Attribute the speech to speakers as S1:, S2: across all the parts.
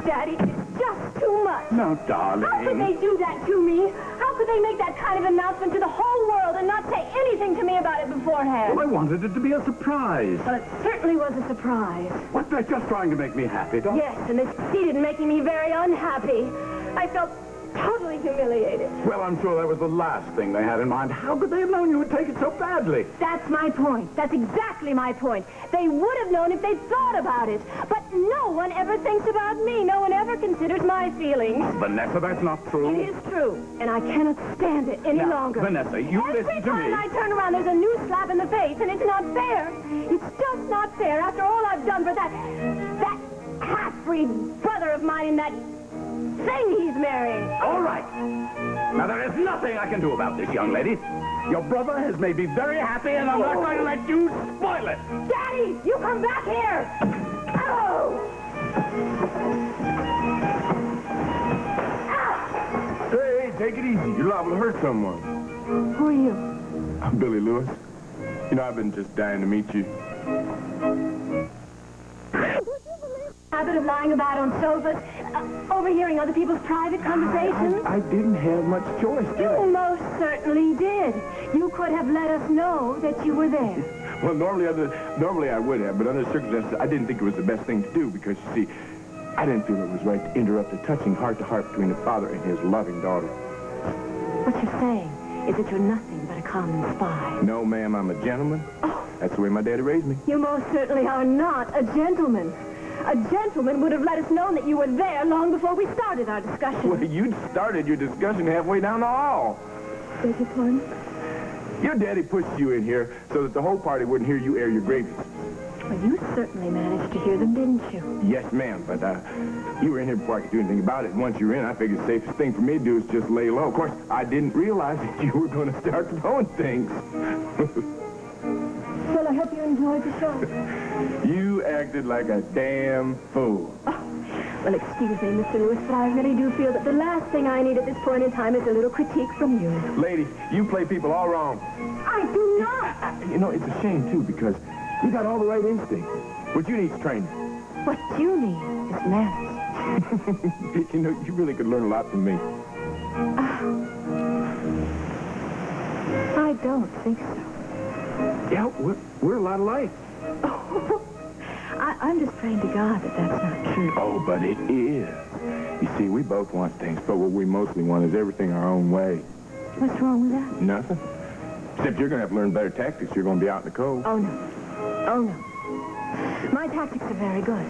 S1: Daddy. It's just too much.
S2: No, darling.
S1: How could they do that to me? How could they make that kind of announcement to the whole world and not say anything to me about it beforehand?
S2: Well, I wanted it to be a surprise.
S1: Well, it certainly was a surprise.
S2: What, they're just trying to make me happy, don't they?
S1: Yes, and they succeeded in making me very unhappy. I felt totally humiliated.
S2: Well, I'm sure that was the last thing they had in mind. How could they have known you would take it so badly?
S1: That's my point. That's exactly my point. They would have known if they'd thought about it. But no one ever thinks about me. No one ever considers my feelings.
S2: Vanessa, that's not true.
S1: It is true, and I cannot stand it any longer.
S2: Vanessa, you listen to me.
S1: Every time I turn around, there's a new slap in the face, and it's not fair. It's just not fair after all I've done for that half-breed brother of mine in that thing he's marrying.
S2: All right. Now, there is nothing I can do about this, young lady. Your brother has made me very happy, and I'm not going to let you spoil it.
S1: Daddy, you come back here. Oh!
S3: Hey, take it easy. You're liable to hurt someone.
S1: Who are you?
S3: I'm Billy Lewis. You know, I've been just dying to meet you.
S1: Habit of lying about on sofas, overhearing other people's private conversations?
S3: I didn't have much choice, did I?
S1: You most certainly did. You could have let us know that you were there.
S3: Well, normally I would have, but under the circumstances, I didn't think it was the best thing to do because, you see, I didn't feel it was right to interrupt a touching heart-to-heart between the father and his loving daughter.
S1: What you're saying is that you're nothing but a common spy.
S3: No, ma'am, I'm a gentleman.
S1: Oh.
S3: That's the way my daddy raised me.
S1: You most certainly are not a gentleman. A gentleman would have let us know that you were there long before we started our discussion.
S3: Well, you started your discussion halfway down the hall.
S1: Beg your pardon?
S3: Your daddy pushed you in here so that the whole party wouldn't hear you air your grievances.
S1: Well, you certainly managed to hear them, didn't you?
S3: Yes, ma'am, but you were in here before I could do anything about it. And once you're in, I figured the safest thing for me to do is just lay low. Of course, I didn't realize that you were going to start throwing things.
S1: Well, I hope you enjoyed the show.
S3: You acted like a damn fool.
S1: Oh, well, excuse me, Mr. Lewis, but I really do feel that the last thing I need at this point in time is a little critique from you.
S3: Lady, you play people all wrong.
S1: I do not.
S3: You know, it's a shame, too, because you got all the right instincts. What you need is training.
S1: What you need is manners.
S3: You know, you really could learn a lot from me.
S1: I don't think so.
S3: Yeah, we're a lot alike.
S1: Oh, I'm just praying to God that that's not true.
S3: Oh, but it is. You see, we both want things, but what we mostly want is everything our own way.
S1: What's wrong with that?
S3: Nothing. Except you're going to have to learn better tactics. You're going to be out in the cold.
S1: Oh, no. Oh, no. My tactics are very good.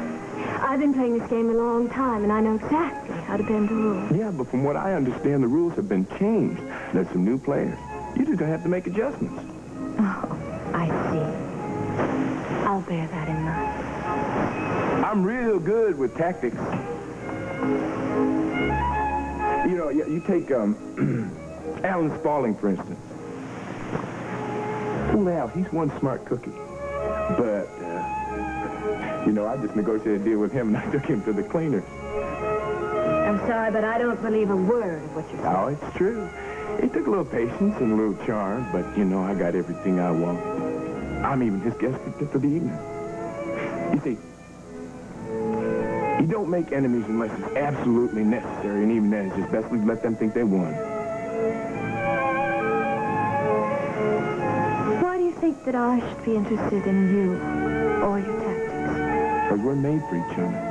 S1: I've been playing this game a long time, and I know exactly how to bend the rules.
S3: Yeah, but from what I understand, the rules have been changed. There's some new players. You're just going to have to make adjustments.
S1: Oh, I see. I'll bear that in mind.
S3: I'm real good with tactics. You know, you take Alan Spaulding, for instance. Well, Al, he's one smart cookie. But, you know, I just negotiated a deal with him, and I took him to the cleaners.
S1: I'm sorry, but I don't believe a word of what you're saying.
S3: Oh, it's true. It took a little patience and a little charm, but, you know, I got everything I want. I'm even his guest for the evening. You see, you don't make enemies unless it's absolutely necessary, and even then, it's just best to let them think they won.
S1: Why do you think that I should be interested in you or your tactics?
S3: Because we're made for each other.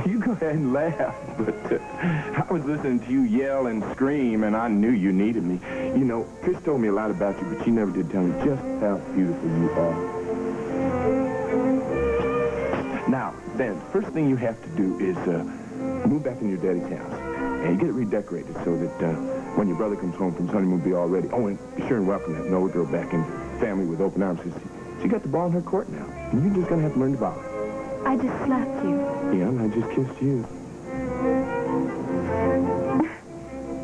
S3: You go ahead and laugh, but I was listening to you yell and scream, and I knew you needed me. You know, Chris told me a lot about you, but she never did tell me just how beautiful you are. Now, then, first thing you have to do is move back into your daddy's house, and you get it redecorated so that when your brother comes home from his honeymoon, be all ready. Oh, and be sure and welcome that Nola girl back in family with open arms. She got the ball in her court now, and you're just going to have to learn to volley.
S1: I just slapped you.
S3: Yeah, and I just kissed you.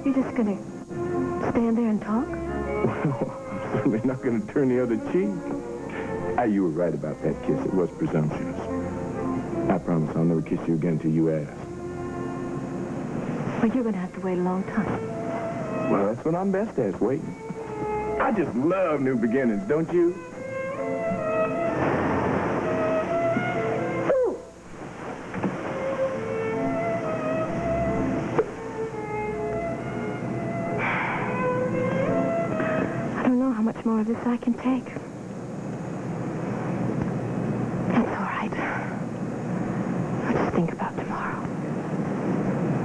S1: You're just gonna stand there and talk?
S3: Well, I'm certainly not going to turn the other cheek. You were right about that kiss. It was presumptuous. I promise I'll never kiss you again until you ask.
S1: Well, you're gonna have to wait a long time.
S3: Well, that's what I'm best at, is waiting. I just love new beginnings, don't you?
S1: much more of this I can take.